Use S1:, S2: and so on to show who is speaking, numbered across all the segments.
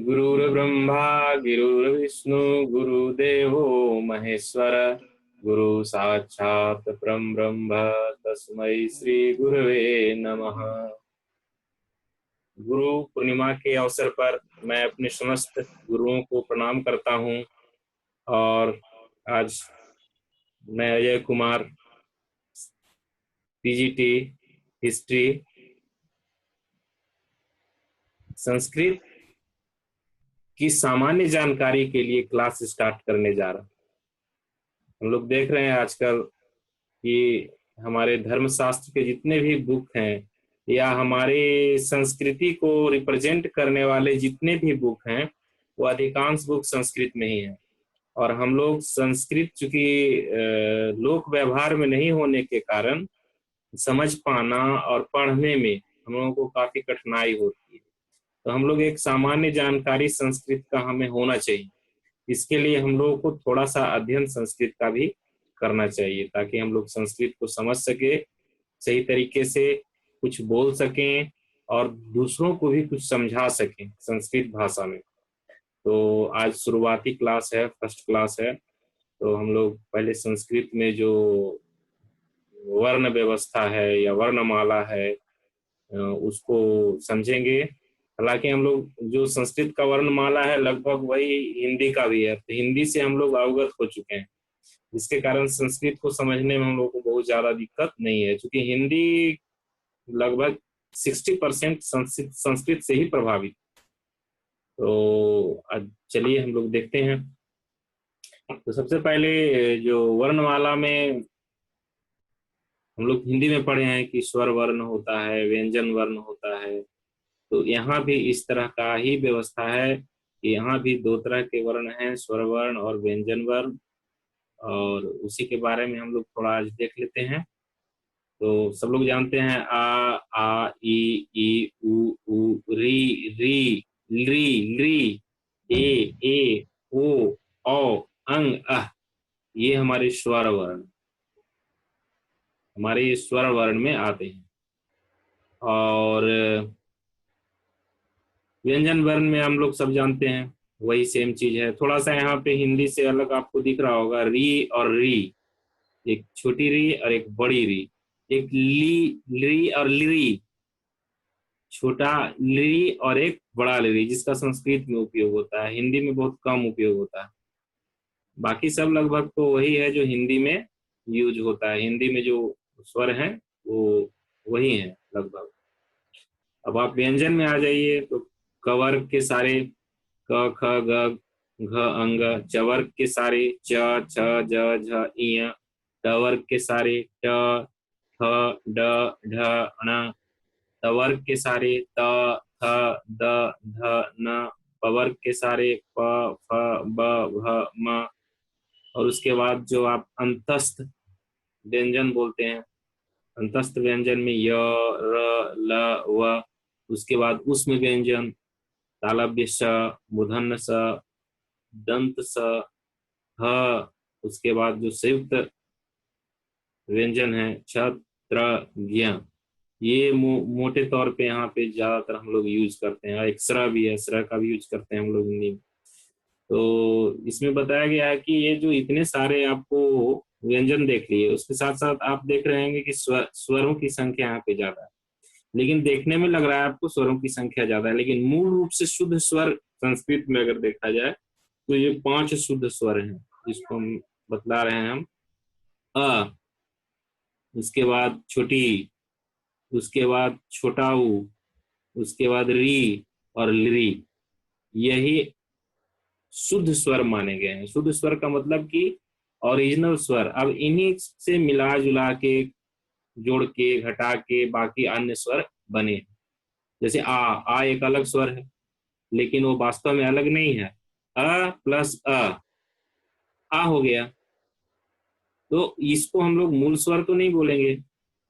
S1: गुरुर्ब्रह्मा गुरुर्विष्णु गुरुदेवो महेश्वर गुरु साक्षात् परं ब्रह्म तस्मै श्री गुरवे नमः। गुरु पूर्णिमा के अवसर पर मैं अपने समस्त गुरुओं को प्रणाम करता हूं। और आज मैं अजय कुमार, पीजीटी हिस्ट्री संस्कृत की सामान्य जानकारी के लिए क्लास स्टार्ट करने जा रहा हूं। हम लोग देख रहे हैं आजकल कि हमारे धर्मशास्त्र के जितने भी बुक हैं या हमारे संस्कृति को रिप्रेजेंट करने वाले जितने भी बुक हैं वो अधिकांश बुक संस्कृत में ही हैं। और हम लोग संस्कृत चूंकि लोक व्यवहार में नहीं होने के कारण समझ पाना और पढ़ने में हम लोगों को काफी कठिनाई होती है। तो हम लोग एक सामान्य जानकारी संस्कृत का हमें होना चाहिए। इसके लिए हम लोगों को थोड़ा सा अध्ययन संस्कृत का भी करना चाहिए ताकि हम लोग संस्कृत को समझ सके, सही तरीके से कुछ बोल सकें और दूसरों को भी कुछ समझा सकें संस्कृत भाषा में। तो आज शुरुआती क्लास है, फर्स्ट क्लास है। तो हम लोग पहले संस्कृत में जो वर्ण व्यवस्था है या वर्णमाला है उसको समझेंगे। हालांकि हम लोग जो संस्कृत का वर्णमाला है लगभग वही हिंदी का भी है, तो हिंदी से हम लोग अवगत हो चुके हैं, जिसके कारण संस्कृत को समझने में हम लोग को बहुत ज्यादा दिक्कत नहीं है, क्योंकि हिंदी लगभग 60% संस्कृत से ही प्रभावित। तो चलिए हम लोग देखते हैं। तो सबसे पहले जो वर्णमाला में हम लोग हिंदी में पढ़े हैं कि स्वर वर्ण होता है, व्यंजन वर्ण होता है। तो यहाँ भी इस तरह का ही व्यवस्था है कि यहाँ भी दो तरह के वर्ण हैं, स्वर वर्ण और व्यंजन वर्ण। और उसी के बारे में हम लोग थोड़ा आज देख लेते हैं। तो सब लोग जानते हैं आ ई उ री री ली ली ए ओ औ अंग अह, ये हमारे स्वर वर्ण हमारे स्वर वर्ण में आते हैं। और व्यंजन वर्ण में हम लोग सब जानते हैं वही सेम चीज है। थोड़ा सा यहाँ पे हिंदी से अलग आपको दिख रहा होगा, री और री, एक छोटी री और एक बड़ी री। एक ली और लिरी, छोटा लिरी और एक बड़ा लिरी, जिसका संस्कृत में उपयोग होता है, हिंदी में बहुत कम उपयोग होता है। बाकी सब लगभग तो वही है जो हिंदी में यूज होता है। हिंदी में जो स्वर हैं वो वही हैं लगभग। अब आप व्यंजन में आ जाइए तो कवर्ग के सारे क ख ग घ अंग, चवर्ग के सारे च छ ज झ इय, टवर्ग के सारे ट ठ ड ढ ण, तवर्ग के सारे त थ द ध न, पवर्ग के सारे प फ ब भ म। और उसके बाद जो आप अंतस्थ व्यंजन बोलते हैं, अंतस्थ व्यंजन में य र ल व, उसके बाद उष्म व्यंजन तालव्य स, मूर्धन्य स, दंत स, ह। उसके बाद जो संयुक्त व्यंजन है छ त्र ज्ञ, ये मोटे तौर पे यहाँ पे ज्यादातर हम लोग यूज करते हैं। एक स्र भी है, स्र का भी यूज करते हैं हम लोग हिंदी में। तो इसमें बताया गया है कि ये जो इतने सारे आपको व्यंजन देख लिए, उसके साथ साथ आप देख रहे हैं कि स्वरों की संख्या यहाँ पे ज्यादा है। लेकिन देखने में लग रहा है आपको स्वरों की संख्या ज्यादा है, लेकिन मूल रूप से शुद्ध स्वर संस्कृत में अगर देखा जाए तो ये 5 शुद्ध स्वर हैं, जिसको हम बतला रहे हैं हम। अ, उसके बाद छोटी, उसके बाद छोटा ऊ, उसके बाद री और ली, यही शुद्ध स्वर माने गए हैं। शुद्ध स्वर का मतलब कि ओरिजिनल स्वर। अब इन्हीं से मिला जुला के, जोड़ के, घटा के बाकी अन्य स्वर बने। जैसे आ एक अलग स्वर है, लेकिन वो वास्तव में अलग नहीं है। अ प्लस आ हो गया। तो इसको हम लोग मूल स्वर तो नहीं बोलेंगे,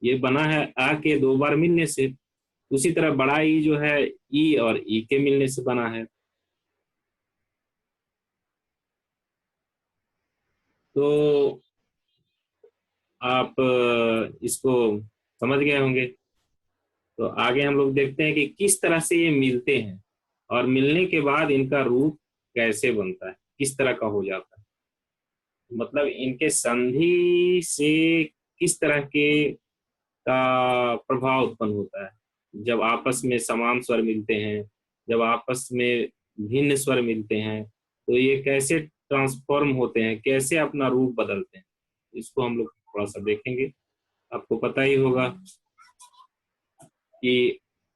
S1: ये बना है आ के 2 बार मिलने से। उसी तरह बड़ा ई जो है ई और ई के मिलने से बना है। तो आप इसको समझ गए होंगे। तो आगे हम लोग देखते हैं कि किस तरह से ये मिलते हैं और मिलने के बाद इनका रूप कैसे बनता है, किस तरह का हो जाता है, मतलब इनके संधि से किस तरह के का प्रभाव उत्पन्न होता है जब आपस में समान स्वर मिलते हैं, जब आपस में भिन्न स्वर मिलते हैं, तो ये कैसे ट्रांसफॉर्म होते हैं, कैसे अपना रूप बदलते हैं, इसको हम लोग थोड़ा सा देखेंगे। आपको पता ही होगा कि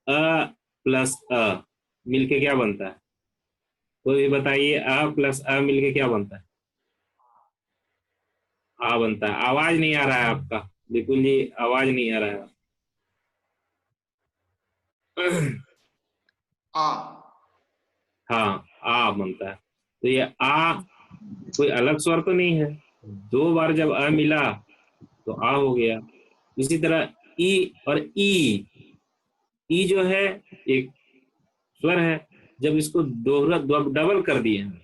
S1: अ प्लस अ मिलके क्या बनता है, तो ये बताइए अ प्लस अ मिलके क्या बनता है? आ बनता है। आवाज नहीं आ रहा है आपका, बिल्कुल जी आवाज नहीं आ रहा है।
S2: आ।
S1: हाँ आ बनता है। तो ये आ कोई अलग स्वर तो नहीं है, दो बार जब अ मिला तो आ हो गया। इसी तरह ई और ई जो है एक स्वर है, जब इसको दोहरा डबल कर दिए हैं,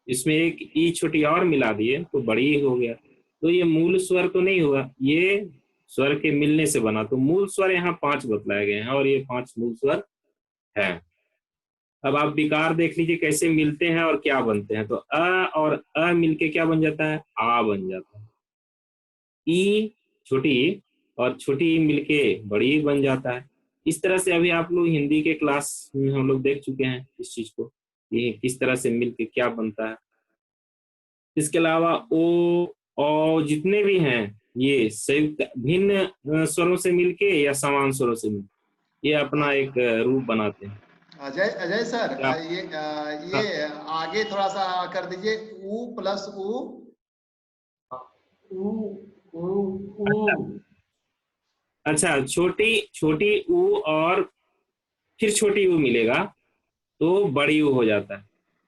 S1: इसमें एक ई छोटी और मिला दिए तो बड़ी हो गया, तो ये मूल स्वर तो नहीं हुआ, ये स्वर के मिलने से बना। तो मूल स्वर यहाँ 5 बतलाए गए हैं और ये 5 मूल स्वर है। अब आप विकार देख लीजिए कैसे मिलते हैं और क्या बनते हैं। तो अ और अ मिलके क्या बन जाता है? आ बन जाता है। ई छोटी ई और छोटी ई मिलके बड़ी ई बन जाता है। इस तरह से अभी आप लोग हिंदी के क्लास में हम लोग देख चुके हैं इस चीज को, ये किस तरह से मिलके क्या बनता है। इसके अलावा ओ औ जितने भी हैं ये संयुक्त भिन्न स्वरों से मिलके या समान स्वरों से मिलके ये अपना एक रूप बनाते हैं।
S2: अजय अजय सर,
S1: क्या?
S2: ये आगे थोड़ा सा कर दीजिए। ऊ प्लस ऊ। ऊ ऊ ऊ।
S1: अच्छा, छोटी छोटी ऊ और फिर छोटी ऊ मिलेगा तो बड़ी ऊ हो जाता है।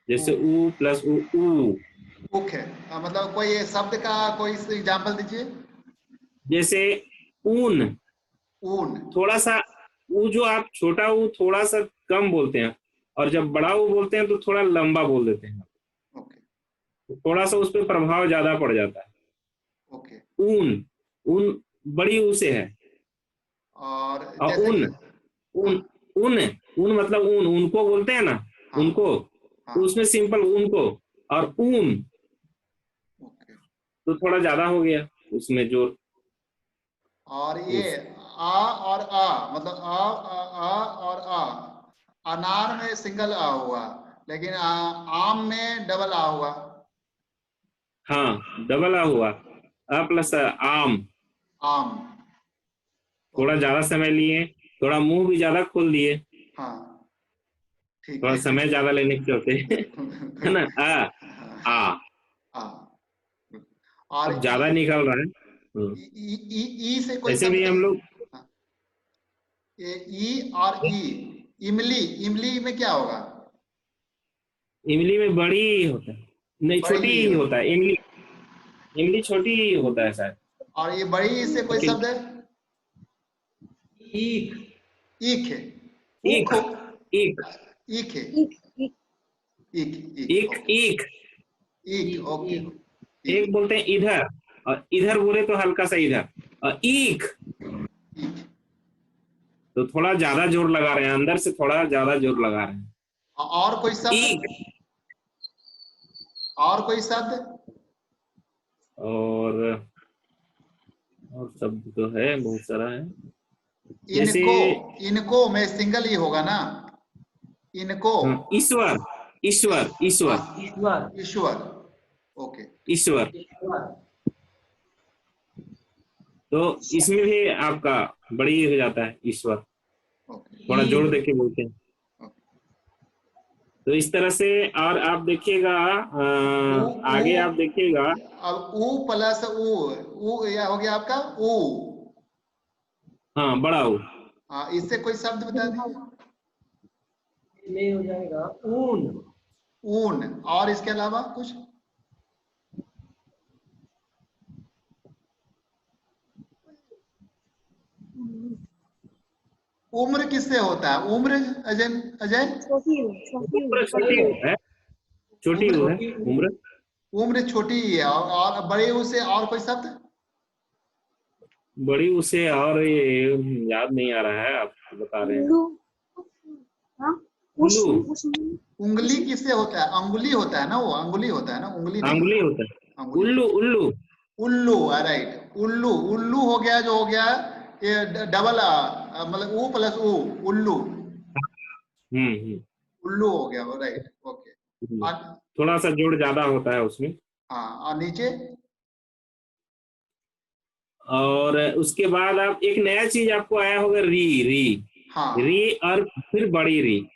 S1: जैसे ऊ प्लस ऊ ऊ।
S2: उक है। मतलब कोई शब्द का कोई एग्जाम्पल दीजिए।
S1: जैसे ऊन,
S2: ऊन।
S1: थोड़ा सा ऊ जो आप छोटा ऊ थोड़ा सा कम बोलते हैं और जब बड़ा ऊ बोलते हैं तो थोड़ा लंबा बोल देते हैं,
S2: ओके
S1: तो थोड़ा सा उस पर प्रभाव ज्यादा पड़ जाता है।
S2: ओके।
S1: ऊन, ऊन बड़ी ऊ से है।
S2: और
S1: और
S2: जैसे
S1: उन,
S2: कि हाँ
S1: उन उन उन मतलब ऊन, उनको बोलते हैं ना,
S2: हाँ
S1: उनको,
S2: हाँ।
S1: तो उसमें सिंपल उनको और ऊन
S2: ओके।
S1: तो थोड़ा ज्यादा हो गया उसमें जोर।
S2: और ये आ और आ, मतलब आ और आ। अनार में सिंगल आ हुआ, लेकिन आम में डबल आ हुआ।
S1: हाँ डबल आ हुआ, अ प्लस आम।
S2: आम।
S1: थोड़ा
S2: ओके।
S1: ज्यादा समय लिए, थोड़ा मुंह भी ज्यादा खोल दिए,
S2: हाँ ठीक
S1: थोड़ा
S2: है।
S1: समय ज्यादा लेने के चलते। है ना? आ
S2: आ। और
S1: अब ज्यादा निकल रहा है।
S2: ई से कोई
S1: ऐसे भी
S2: शब्द।
S1: हम लोग
S2: हाँ, ये ई और ई। इमली, इमली में क्या होगा?
S1: इमली में बड़ी ही होता है, नहीं
S2: बड़ी
S1: छोटी
S2: ई
S1: ही होता
S2: होगा।
S1: है इमली, इमली छोटी ही होता है शायद।
S2: और ये बड़ी ई से कोई
S1: लेकिन
S2: शब्द है?
S3: ईख।
S2: ईख है।
S1: एक
S2: ऊख।
S1: एक
S2: ईख है। ईख ईख
S1: एक
S2: ओके।
S1: एक
S2: ईख ओके। ईख
S1: एक बोलते हैं इधर, और इधर बोले तो हल्का सा इधर, और ईख
S2: ईख।
S1: तो थोड़ा ज्यादा जोर लगा रहे हैं, अंदर से थोड़ा ज्यादा जोर लगा रहे हैं।
S2: और कोई
S1: ईख।
S2: शब्द? और कोई शब्द?
S1: और शब्द तो है बहुत सारा है। जैसे
S2: इनको, इनको में सिंगल ही होगा ना? इनको।
S1: ईश्वर, ईश्वर ईश्वर
S3: ईश्वर।
S2: ईश्वर ओके।
S1: ईश्वर।
S3: ईश्वर।
S1: तो इसमें भी आपका बड़ी हो जाता है ईश्वर,
S2: ओके
S1: थोड़ा जोर
S3: ईद।
S1: देके बोलते हैं।
S2: ओके।
S1: तो इस तरह से, और आप देखिएगा
S2: ऊ
S1: आगे
S2: ऊ।
S1: आप देखिएगा।
S2: अब ऊ प्लस ऊ यह हो गया आपका ऊ।
S1: हाँ बड़ा हो,
S2: हाँ, इससे कोई शब्द बता दीजिए।
S3: में हो जाएगा ऊन।
S2: ऊन। और इसके अलावा कुछ? उम्र किससे होता है? उम्र अजय, अजय।
S1: उम्र छोटी है, छोटी
S2: उम्र,
S1: हो है उम्र।
S2: उम्र छोटी ही है। और बड़े ऊ से और कोई शब्द?
S1: बड़ी उसे और ये याद नहीं आ रहा है, आप बता रहे हैं। उल्लू,
S2: उंगली किससे होता है? अंगुली होता है ना, वो अंगुली होता है ना, उंगली नहीं
S1: अंगुली
S2: होता।
S1: होता है।
S2: अंगुली।
S1: उल्लू, उल्लू,
S2: उल्लू, राइट, उल्लू। उल्लू हो गया, जो हो गया ये डबल मतलब ऊ प्लस ऊ, उल्लू।
S1: हम्म।
S2: उल्लू हो गया वो, राइट, ओके।
S1: हम्म।
S2: और
S1: थोड़ा सा जोड़ ज्यादा होता है उसमें।
S2: हाँ, और नीचे?
S1: और उसके बाद आप एक नया चीज आपको आया होगा, री, री,
S2: हाँ
S1: री और फिर बड़ी री।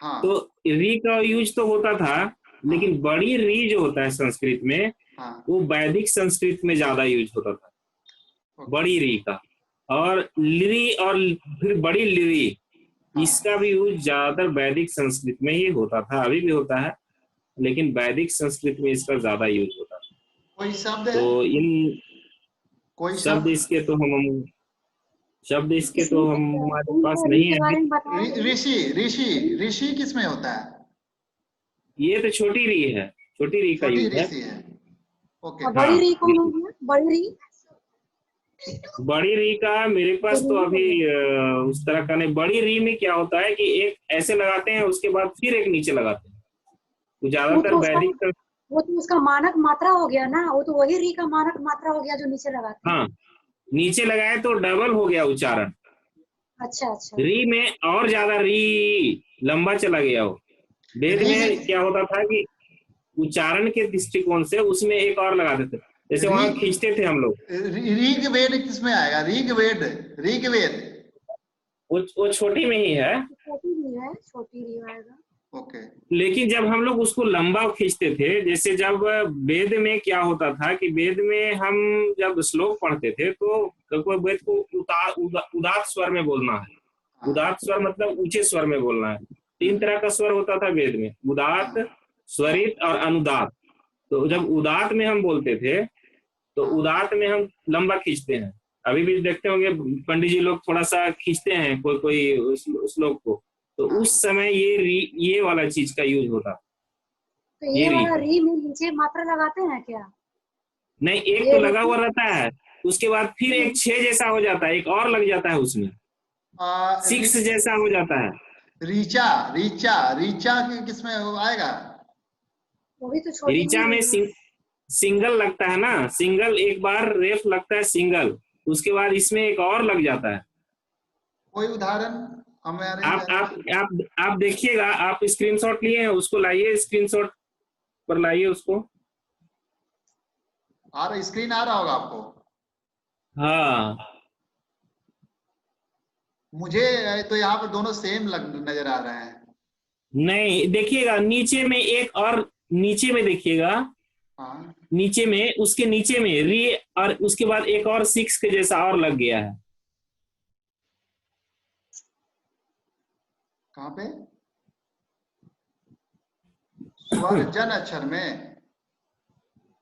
S2: हाँ
S1: तो री का यूज तो होता था,
S2: हाँ
S1: लेकिन बड़ी री जो होता है संस्कृत में,
S2: हाँ,
S1: वो वैदिक संस्कृत में ज्यादा यूज होता था,
S2: ओके,
S1: बड़ी री का। और लिरी और फिर बड़ी लिरी,
S2: हाँ।
S1: इसका भी यूज ज्यादातर वैदिक संस्कृत में ही होता था, अभी भी होता है, लेकिन वैदिक संस्कृत में इसका ज्यादा यूज होता था।
S2: कोई शब्द है?
S1: तो इन
S2: कोई
S1: शब्द
S2: शब्द?
S1: इसके तो हम शब्द इसके तो
S4: इसमें
S1: हमारे पास
S4: उनको री
S1: नहीं है
S4: के
S1: अभी।
S4: बारे में बताया गया।
S2: ऋषि, ऋषि, ऋषि किसमें होता है?
S1: ये तो छोटी री है, छोटी री का
S2: छोटी
S1: यूज है।
S2: ऋषि है, ओके।
S4: और
S1: हाँ,
S4: बड़ी री कौन हो गया? बड़ी री
S1: बड़ी री का मेरे पास तो अभी उस तरह का नहीं। बड़ी री में क्या होता है कि एक ऐसे लगाते हैं, उसके बाद फिर एक नीचे लगाते हैं, तो
S4: वो
S1: ज्यादातर
S4: तो उसका
S1: वैदिक
S4: वो तो उसका मानक मात्रा हो गया ना, वो तो वही री का मानक मात्रा हो गया जो नीचे लगाते हैं।
S1: हाँ, नीचे लगाए तो डबल हो गया उच्चारण।
S4: अच्छा अच्छा।
S1: री में और ज्यादा री लंबा चला गया हो। वेद में
S2: ऋग,
S1: क्या होता था कि उच्चारण के दृष्टिकोण से उसमें एक और लगा देते, जैसे वहां
S2: ऋग,
S1: खींचते थे हम लोग।
S2: ऋग्वेद किसमें आएगा? ऋग्वेद, ऋग्वेद,
S1: वो छोटी में ही है,
S4: छोटी री है, छोटी री आएगा।
S2: ओके।
S1: लेकिन जब हम लोग उसको लंबा खींचते थे, जैसे जब वेद में क्या होता था कि वेद में हम जब श्लोक पढ़ते थे तो कोई वेद को उदात्त स्वर में बोलना है।
S2: हाँ
S1: उदात्त स्वर मतलब ऊंचे स्वर में बोलना है। तीन तरह का स्वर होता था वेद में, उदात्त,
S2: हाँ
S1: स्वरित और अनुदात। तो
S2: हाँ
S1: जब उदात्त में हम बोलते थे, तो
S2: हाँ
S1: उदात्त में हम लंबा खींचते हैं। अभी भी देखते होंगे पंडित जी लोग थोड़ा सा खींचते हैं कोई कोई श्लोक को, तो
S2: हाँ।
S1: उस समय ये वाला चीज का यूज होता।
S4: तो
S1: ये
S4: ये
S1: री
S4: वाला
S1: का
S4: री में नीचे मात्रा लगाते हैं क्या?
S1: नहीं, एक
S4: ये
S1: तो लगा
S4: री
S1: हुआ रहता है, उसके बाद फिर एक छह जैसा हो जाता है, एक और लग जाता है उसमें, सिक्स जैसा हो जाता है।
S2: रीचा, रीचा, रीचा किसमें आएगा?
S4: वो भी तो छोटी
S1: ऋचा
S4: ही
S1: में
S4: री है।
S1: सिंगल लगता है ना, सिंगल एक बार रेफ लगता है सिंगल, उसके बाद इसमें एक और लग जाता है।
S2: कोई उदाहरण हमारे?
S1: आप देखिएगा, आप स्क्रीनशॉट लिए हैं उसको लाइए, स्क्रीनशॉट पर लाइए उसको।
S2: स्क्रीन आ रहा होगा आपको?
S1: हाँ,
S2: मुझे तो यहाँ पर दोनों सेम नजर आ रहे हैं।
S1: नहीं देखिएगा, नीचे में एक और, नीचे में देखिएगा,
S2: हाँ,
S1: नीचे में, उसके नीचे में री, और उसके बाद एक और सिक्स के जैसा और लग गया है।
S2: कहाँ पे? स्वर जन अक्षर में?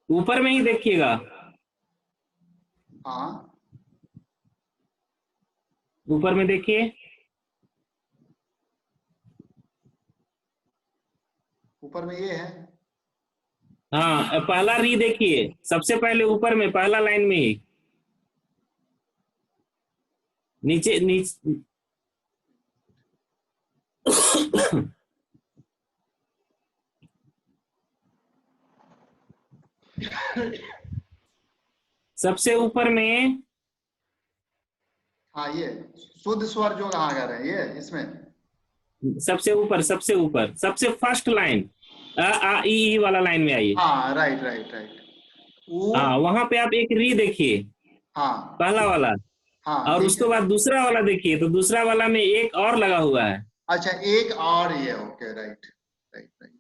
S1: ऊपर में ही देखिएगा,
S2: हाँ,
S1: ऊपर में देखिए।
S2: ऊपर में ये है।
S1: हाँ, पहला री देखिए, सबसे पहले ऊपर में पहला लाइन में ही, नीचे नीचे सबसे ऊपर में,
S2: हाँ, ये शुद्ध स्वर जो कहाँ कर रहे हैं, ये इसमें?
S1: सबसे ऊपर, सबसे ऊपर, सबसे फर्स्ट लाइन, अ आ ई ई वाला लाइन में आइए।
S2: हाँ, राइट राइट राइट।
S1: हाँ, वहां पे आप एक री देखिए,
S2: हाँ
S1: पहला वाला,
S2: हाँ,
S1: और
S2: ठीक
S1: उसके
S2: है।
S1: बाद दूसरा वाला देखिए, तो दूसरा वाला में एक और लगा हुआ है।
S2: अच्छा, एक और ये, ओके, राइट राइट राइट।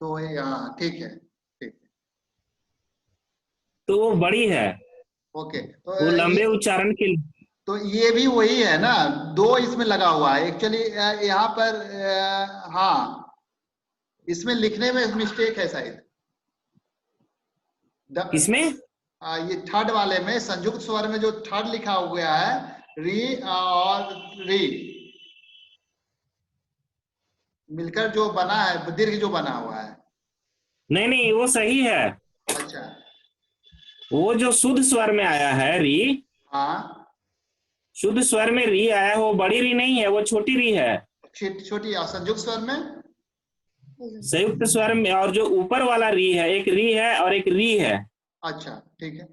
S2: तो ये, हाँ, ठीक है, ठीक है,
S1: तो वो बड़ी है,
S2: ओके।
S1: वो
S2: तो
S1: लंबे उच्चारण के।
S2: तो ये भी वही है ना, दो इसमें लगा हुआ है एक्चुअली यहाँ पर। हाँ, इसमें लिखने में मिस्टेक है शायद।
S1: किसमें?
S2: ये थर्ड वाले में संयुक्त स्वर में जो थर्ड लिखा हुआ है, री और री मिलकर जो बना है, दीर्घ जो बना हुआ है।
S1: नहीं नहीं, वो सही है।
S2: अच्छा,
S1: वो जो शुद्ध स्वर में आया है री,
S2: हाँ,
S1: शुद्ध स्वर में री आया है, वो बड़ी री नहीं है, वो छोटी री है।
S2: छोटी आ संयुक्त स्वर में
S1: संयुक्त स्वर में, और जो ऊपर वाला री है, एक री है और एक री है।
S2: अच्छा ठीक है।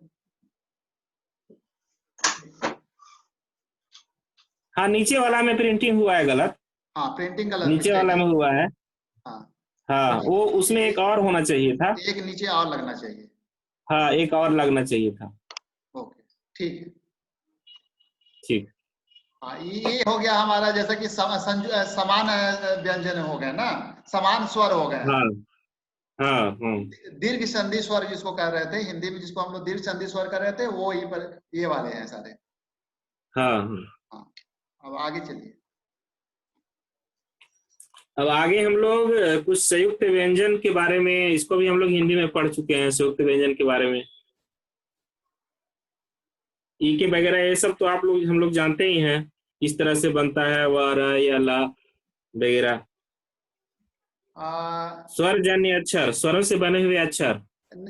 S1: हाँ, नीचे वाला में प्रिंटिंग हुआ है गलत,
S2: हाँ प्रिंटिंग गलत
S1: नीचे
S2: मिस्टेक
S1: वाला
S2: है।
S1: में हुआ है।
S2: हाँ
S1: हाँ, वो उसमें एक और होना चाहिए था।
S2: एक नीचे और लगना चाहिए।
S1: हाँ, एक और लगना चाहिए था।
S2: ओके ठीक है।
S1: ठीक।
S2: हाँ ये हो गया हमारा, जैसा कि समान व्यंजन हो गए ना, समान स्वर हो गए।
S1: हाँ हाँ हाँ
S2: दीर्घ संधि स्वर जिसको कह रहे थे हिंदी में, जिसको हम लोग दीर्घ संधि स्वर कह रहे थे, वो ये वाले हैं सारे।
S1: हाँ हाँ।
S2: हाँ अब आगे चलिए।
S1: अब आगे हम लोग कुछ संयुक्त व्यंजन के बारे में, इसको भी हम लोग हिंदी में पढ़ चुके हैं, संयुक्त व्यंजन के बारे में। ई के वगैरह ये सब तो आप लोग हम लोग जानते ही हैं, किस तरह से बनता है, व, र, या, ला वगैरह। स्वर जन्य अक्षर, स्वरों से बने हुए अक्षर,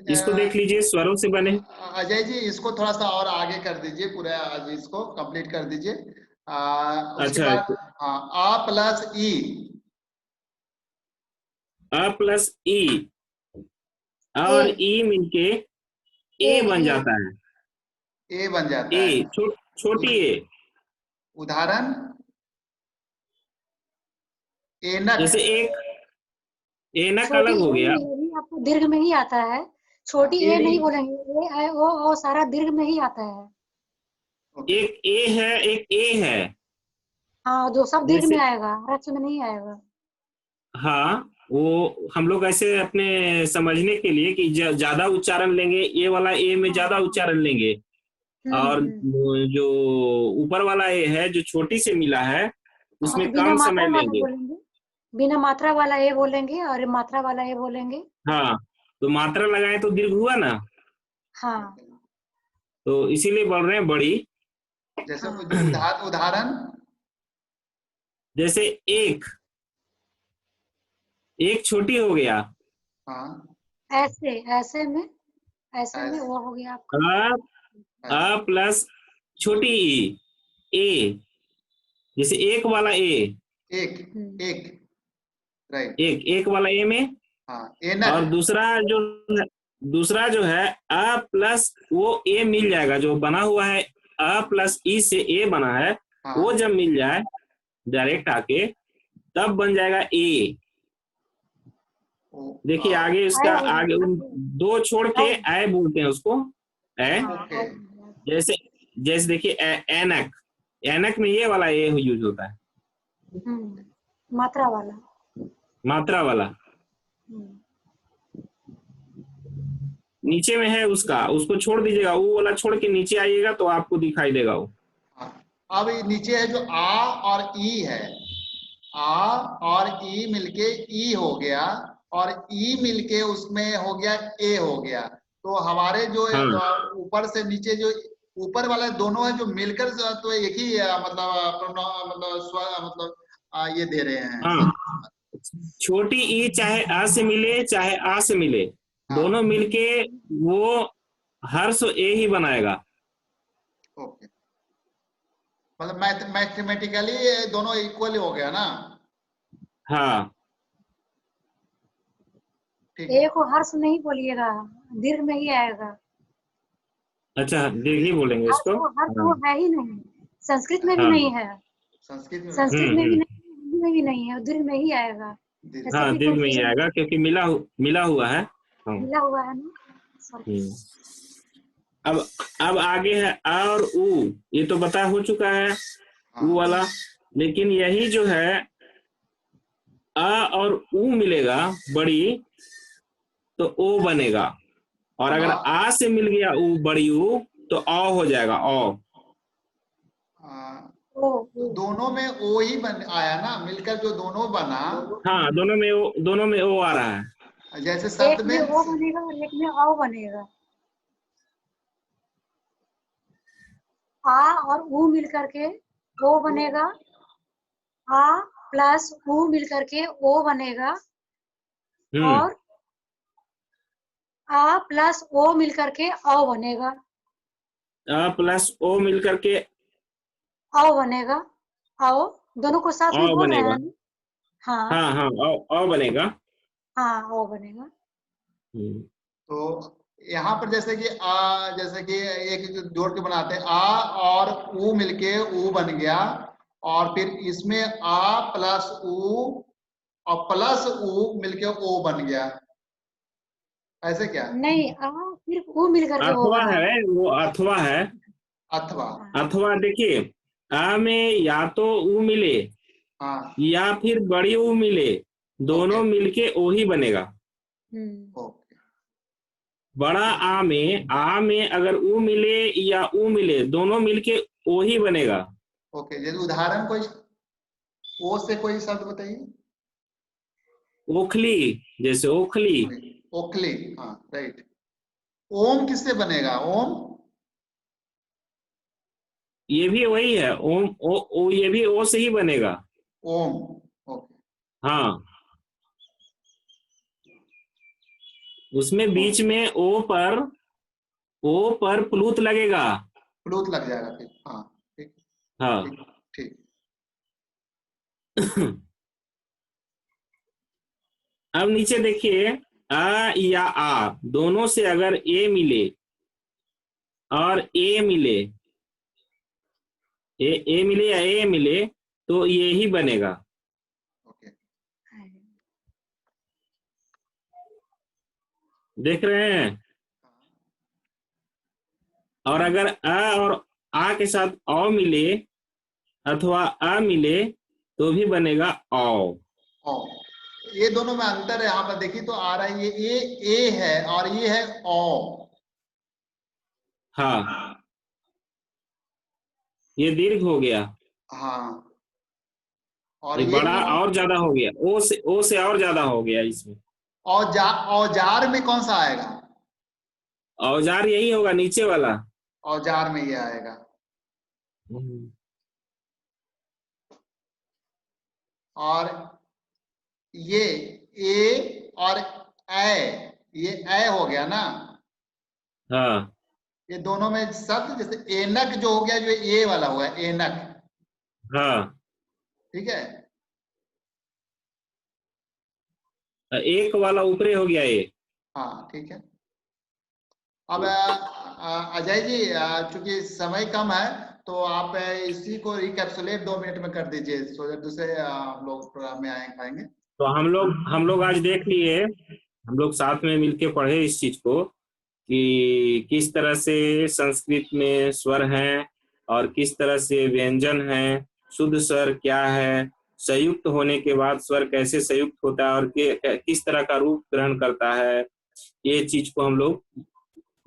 S1: इसको देख लीजिए, स्वरों से बने।
S2: अजय जी इसको थोड़ा सा और आगे कर दीजिए, पूरा इसको कंप्लीट कर दीजिए। उसके
S1: अच्छा,
S2: बाद आ प्लस ई,
S1: अ प्लस ई, और
S4: ए
S1: ई मिलके ए बन जाता है।
S2: ए बन जाता
S1: ए,
S2: है।
S1: छोटी ए।
S2: उदाहरण एनक।
S1: जैसे एक एनक
S4: छोटी
S1: अलग हो
S4: ए
S1: गया।
S4: नहीं, ये भी आपको दीर्घ में ही आता है। छोटी ए नहीं बोलेंगे, ए आई ओ सारा दीर्घ में ही आता है।
S2: ओके
S1: एक ए है, एक ए है।
S4: हाँ जो सब दीर्घ में
S1: जैसे,
S4: आएगा, ह्रस्व में नहीं आएगा।
S1: हाँ, वो हम लोग ऐसे अपने समझने के लिए कि ज्यादा उच्चारण लेंगे, ये वाला ए में
S4: हाँ
S1: ज्यादा
S4: हाँ।
S1: उच्चारण लेंगे, और जो ऊपर वाला ए है जो छोटी से मिला है,
S2: हाँ
S1: उसमें
S4: तो बिना
S1: कम
S4: मात्रा
S1: समय
S4: वाला
S1: लेंगे।
S4: बोलेंगे, बिना मात्रा वाला ए बोलेंगे और मात्रा वाला ए बोलेंगे।
S1: हाँ, तो मात्रा लगाए तो दीर्घ हुआ ना,
S4: हाँ
S1: तो इसीलिए बोल रहे हैं बड़ी।
S2: जैसे
S4: हाँ।
S2: उदाहरण
S1: जैसे एक, एक छोटी हो गया।
S2: हाँ
S4: ऐसे ऐसे में वो हो गया आपका।
S1: अ प्लस छोटी ई, ए, जैसे एक वाला ए,
S2: एक एक राइट।
S1: एक वाला ए में,
S2: हाँ
S1: और
S2: एनक।
S1: दूसरा जो है अ प्लस वो ए मिल जाएगा, जो बना हुआ है अ प्लस ई से ए बना है, वो
S2: हाँ
S1: जब मिल जाए डायरेक्ट आके, तब बन जाएगा ए। देखिए आगे
S4: आए
S1: इसका,
S4: हो
S1: आगे
S4: जाएगा।
S1: उन दो छोड़ के
S4: आए।
S1: ए बोलते हैं उसको, ए।
S4: हाँ
S2: ओके
S4: आए।
S1: जैसे जैसे देखिए एनक, एनक में ये वाला ए यूज होता है,
S4: मात्रा वाला।
S1: मात्रा वाला। नीचे में है उसका, उसको छोड़ दीजिएगा, वो वाला छोड़ के नीचे आइएगा तो आपको दिखाई देगा वो।
S2: हाँ। अब ये नीचे है जो आ और ई है, आ और ई मिलके ई हो गया, और ई मिलके उसमें हो गया ए हो गया। तो हमारे जो
S1: हाँ
S2: ऊपर से नीचे जो ऊपर वाले दोनों है जो मिलकर तो एक ही मतलब ये दे रहे हैं।
S1: हाँ, छोटी ई चाहे आ से मिले चाहे आ से मिले, दोनों
S2: हाँ
S1: मिलके वो हर्ष ए ही बनाएगा।
S2: ओके, मतलब मैथमेटिकली दोनों इक्वल हो गया ना।
S1: हाँ,
S2: ठीक
S4: ए
S2: है।
S4: को हर्ष नहीं बोलिएगा, दीर्घ में ही आएगा।
S1: अच्छा, दीर्घ ही बोलेंगे इसको।
S4: हर्ष
S1: हाँ
S4: वो है ही नहीं, संस्कृत में भी
S1: हाँ
S4: नहीं है,
S2: संस्कृत में
S4: संस्कृत में भी
S1: हम्म।
S4: नहीं, हिंदी में भी नहीं है, दीर्घ में ही आएगा। ऐसे
S1: हाँ,
S4: भी
S1: दीर्घ में ही
S4: कंफ्यूजन
S1: आएगा क्योंकि मिला हुआ है। हाँ।
S4: मिला हुआ है ना।
S1: हम्म। अब आगे है आ और उ, ये तो बता हो चुका है, उ
S2: हाँ
S1: वाला। लेकिन यही जो है आ और उ मिलेगा बड़ी, तो ओ बनेगा, और अगर आ से मिल गया उ बड़ी उ, तो अ हो जाएगा अ।
S2: तो दोनों में ओ ही बन आया ना, मिलकर जो दोनों बना।
S1: हाँ, दोनों में ओ आ रहा है।
S2: जैसे
S4: एक
S2: शब्द
S4: में
S2: में
S4: ओ बनेगा और एक में औ बनेगा। आ और उ मिल करके ओ बनेगा, आ प्लस उ मिल करके ओ बनेगा,
S1: हम्म।
S4: और आ प्लस ओ मिल करके औ बनेगा,
S1: आ प्लस ओ मिल करके
S4: औ बनेगा, औ दोनों को साथ में
S1: औ
S4: बोल रहे
S1: बनेगा।
S4: हैं ना? हाँ
S1: हाँ हाँ, औ बनेगा।
S4: हाँ, ओ बनेगा।
S2: तो यहाँ पर जैसे कि जैसे कि एक जोड़ के बनाते हैं, आ और ऊ मिलके ऊ बन गया, और फिर इसमें आ प्लस ऊ और प्लस ऊ मिलके ओ बन गया, ऐसे क्या?
S4: नहीं, आ फिर ऊ मिल करके ओ
S1: अथवा
S4: बना है।
S1: है, वो अथवा है।
S2: अथवा।
S4: हाँ
S1: अथवा देखिए, आ में या तो ऊ मिले
S2: हाँ,
S1: या फिर बड़ी ऊ मिले, दोनों
S2: ओके
S1: मिलके ओ ही बनेगा।
S2: ओके।
S1: बड़ा आ में अगर ऊ मिले या ऊ मिले, दोनों मिलके ओ ही बनेगा।
S2: ओके, जैसे उदाहरण कोई ओ से कोई शब्द बताइए।
S1: ओखली, जैसे ओखली।
S2: ओखली, हाँ राइट। ओम किससे बनेगा? ओम
S1: ये भी वही है, ओम ओ ये भी ओ से ही बनेगा।
S2: ओम, ओके
S1: हाँ, उसमें
S2: ओम,
S1: बीच में ओ पर प्लूत लगेगा।
S2: प्लूत लग जाएगा फिर, हाँ ठीक
S1: हाँ।
S2: ठीक ठीक।
S1: अब नीचे देखिए, अ या आ दोनों से अगर ए मिले और ए मिले, ए मिले या ए मिले, तो ये ही बनेगा।
S2: ओके
S1: देख रहे हैं? और अगर अ और आ के साथ औ मिले अथवा अ मिले, तो भी बनेगा औ।
S2: ओ, ये दोनों में अंतर है। यहाँ पर देखिए तो आ रहा है, ये ए है और ये है ओ।
S1: हाँ, ये दीर्घ हो गया।
S2: हाँ, और
S1: ये
S2: ये
S1: बड़ा
S2: कौन?
S1: और ज्यादा हो गया, ओ से और ज्यादा हो गया इसमें।
S2: औजार में कौन सा आएगा?
S1: औजार यही होगा, नीचे वाला।
S2: औजार में ये आएगा। और ये ए और ए, ये ए हो गया ना?
S1: हाँ
S2: ये दोनों में शब्द, जैसे एनक जो हो गया, जो ए वाला हुआ है, एनक,
S1: हाँ,
S2: ठीक है।
S1: एक वाला ऊपरे हो गया ये।
S2: हाँ ठीक है। अब अजय जी, चूंकि समय कम है, तो आप इसी को रिकैप्सुलेट 2 मिनट में कर दीजिए, सो दैट दूसरे हम लोग प्रोग्राम में पाएंगे।
S1: तो हम लोग आज देख लिए, हम लोग साथ में मिलके पढ़े इस चीज को कि किस तरह से संस्कृत में स्वर हैं और किस तरह से व्यंजन हैं, शुद्ध स्वर क्या है, संयुक्त होने के बाद स्वर कैसे संयुक्त होता है और किस तरह का रूप ग्रहण करता है, ये चीज को हम लोग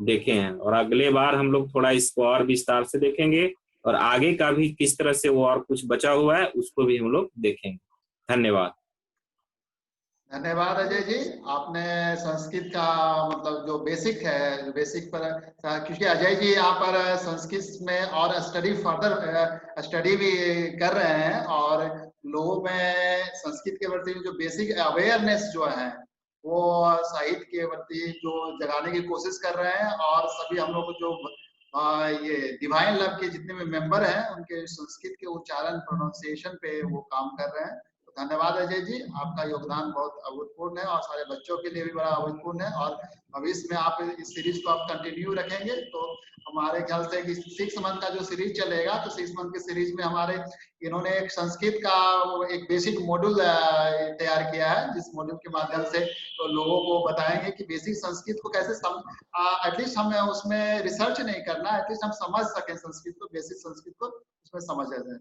S1: देखे हैं। और अगले बार हम लोग थोड़ा इसको और विस्तार से देखेंगे और आगे का भी किस तरह से वो और कुछ बचा हुआ है उसको भी हम लोग देखेंगे। धन्यवाद।
S2: धन्यवाद अजय जी, आपने संस्कृत का मतलब जो बेसिक है, जो बेसिक पर, क्योंकि अजय जी यहाँ पर संस्कृत में और स्टडी भी कर रहे हैं, और लोगों में संस्कृत के प्रति जो बेसिक अवेयरनेस जो है, वो साहित्य के प्रति जो जगाने की कोशिश कर रहे हैं, और सभी हम लोग जो ये डिवाइन लव के जितने भी मेंबर हैं, उनके संस्कृत के उच्चारण प्रोनाउंसिएशन पे वो काम कर रहे हैं। धन्यवाद अजय जी, आपका योगदान बहुत अभूतपूर्ण है और सारे बच्चों के लिए भी बड़ा अभूतपूर्ण है, और भविष्य में आप इस सीरीज को आप कंटिन्यू रखेंगे तो हमारे ख्याल से कि 6 मंथ का जो सीरीज चलेगा, तो 6 मंथ की सीरीज में हमारे इन्होंने एक संस्कृत का एक बेसिक मॉड्यूल तैयार किया है, जिस मॉड्यूल के माध्यम से तो लोगों को बताएंगे कि बेसिक संस्कृत को कैसे एटलीस्ट हमें उसमें रिसर्च नहीं करना, एटलीस्ट हम समझ सकें संस्कृत को, बेसिक संस्कृत को उसमें समझ आ जाए,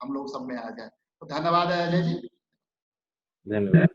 S2: हम लोग सब में आ जाए। तो धन्यवाद अजय जी।
S1: धन्यवाद।